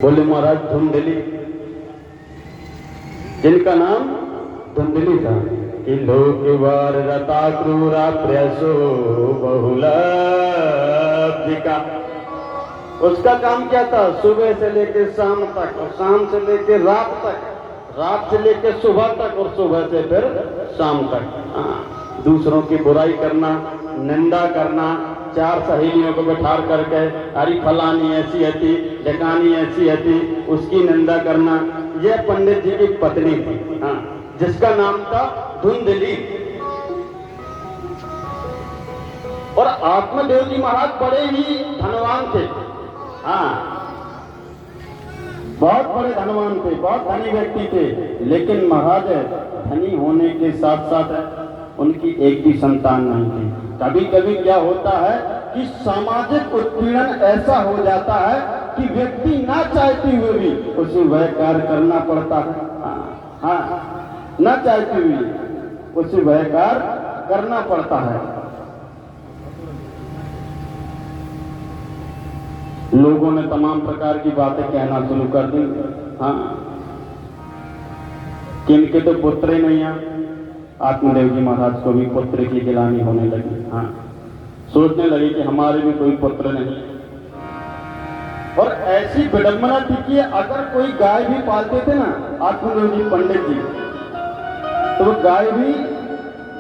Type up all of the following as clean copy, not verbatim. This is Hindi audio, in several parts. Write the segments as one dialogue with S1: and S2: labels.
S1: बोले महाराज धुंधली, जिनका नाम धुंधली था कि लोक वार रता क्रूरा प्रयासो बहुलब्धिका। उसका काम क्या था? सुबह से लेकर शाम तक और शाम से लेकर रात तक, रात से लेकर सुबह तक और सुबह से फिर शाम तक दूसरों की बुराई करना, निंदा करना, चार सहेलियों को बैठार करके अरे फलानी ऐसी हती, ढकानी ऐसी हती, उसकी निंदा करना। यह पंडित जी की पत्नी थी, जिसका नाम था धुंधली। और आत्मदेव जी महाराज बड़े ही धनवान थे, बहुत बड़े धनवान थे, बहुत धनी व्यक्ति थे। लेकिन महाराज धनी होने के साथ साथ उनकी एक भी संतान नहीं थी। कभी कभी क्या होता है कि सामाजिक उत्पीड़न ऐसा हो जाता है कि व्यक्ति ना चाहते हुए भी उसे वह कार्य करना पड़ता है। ना चाहते हुए उसे वह कार्य करना पड़ता है। लोगों ने तमाम प्रकार की बातें कहना शुरू कर दी। किनके तो पुत्र ही नहीं है। आत्मदेव जी महाराज को भी पुत्र की गिलानी होने लगी। सोचने लगे कि हमारे भी कोई पुत्र नहीं। और ऐसी विडंबना थी कि अगर कोई गाय भी पालते थे ना आत्मदेव जी पंडित जी, तो वो गाय भी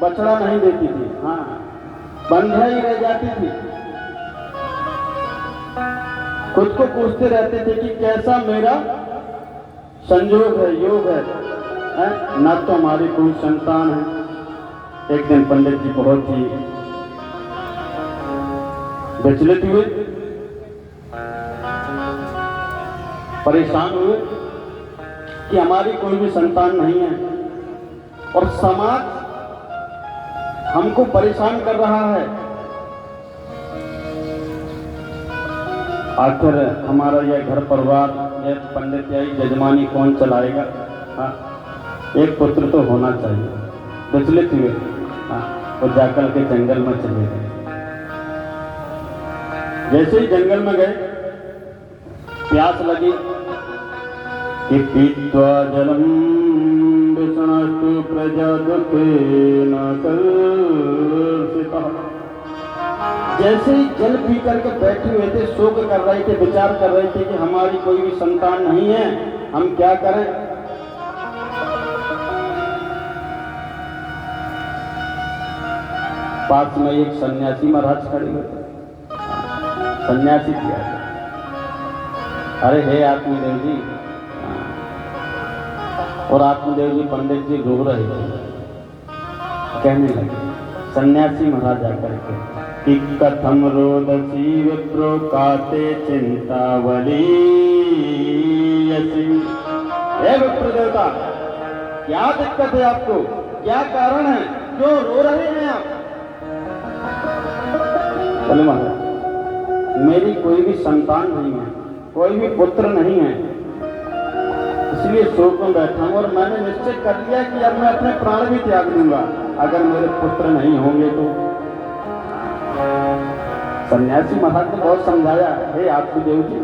S1: बछड़ा नहीं देती थी, बंध्या ही रह जाती थी। खुद को पूछते रहते थे कि कैसा मेरा संयोग है, योग है, ना तो हमारी कोई संतान है। एक दिन पंडित जी बहुत ही विचलित हुए, परेशान हुए कि हमारी कोई भी संतान नहीं है और समाज हमको परेशान कर रहा है। आखिर हमारा यह घर परिवार, यह पंडित या जजमानी कौन चलाएगा? एक पुत्र तो होना चाहिए। विचलित हुए और जाकर के जंगल में चले गए। जैसे ही जंगल में गए, प्यास लगी कि पीत्वा जलम विष्णस्तु प्रजा दुखेन कर्षितः। जैसे ही जल पी करके बैठे हुए थे, शोक कर रहे थे, विचार कर रहे थे कि हमारी कोई भी संतान नहीं है, हम क्या करें। पास में एक सन्यासी महाराज खड़े हुए थे। सन्यासी किया, अरे हे आत्मदेव जी। और आत्मदेव जी पंडित जी रो रहे थे। कहने लगे सन्यासी महाराज आकर के कि कथम रोदसी विप्रो काते चिंतावली। हे विप्र देवता, क्या दिक्कत है आपको? क्या कारण है? क्यों रो रहे हैं आप? बोले महाराज मेरी कोई भी संतान नहीं है, कोई भी पुत्र नहीं है, इसलिए शोक में बैठा हूं। और मैंने निश्चय कर लिया कि अब मैं अपने प्राण भी त्याग दूंगा अगर मेरे पुत्र नहीं होंगे तो। सन्यासी महाराज ने बहुत समझाया, हे आत्मदेव जी,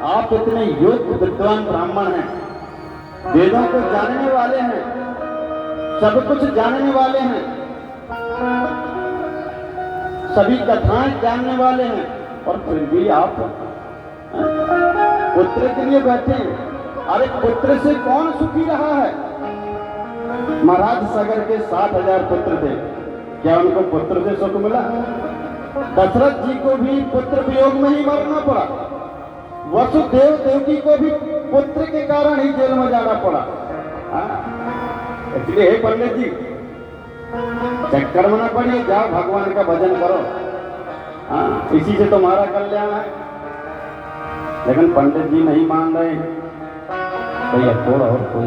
S1: आप इतने योग्य विद्वान ब्राह्मण हैं, वेदों को जानने वाले हैं, सब कुछ जानने वाले हैं, सभी कथाएं जानने वाले हैं, और फिर भी आप पुत्र के लिए बैठे हैं। अरे पुत्र से कौन सुखी रहा है? महाराज सगर के 60,000 पुत्र थे, क्या उनको पुत्र से सुख मिला? दशरथ जी को भी पुत्र वियोग में ही मरना पड़ा। वसुदेव देवकी को भी पुत्र के कारण ही जेल में जाना पड़ा। इसलिए हे पंडित जी, चक्कर में न पड़िए, जाओ भगवान का भजन करो, इसी से तुम्हारा कल्याण है। लेकिन पंडित जी नहीं मान रहे। भैया थोड़ा और कोई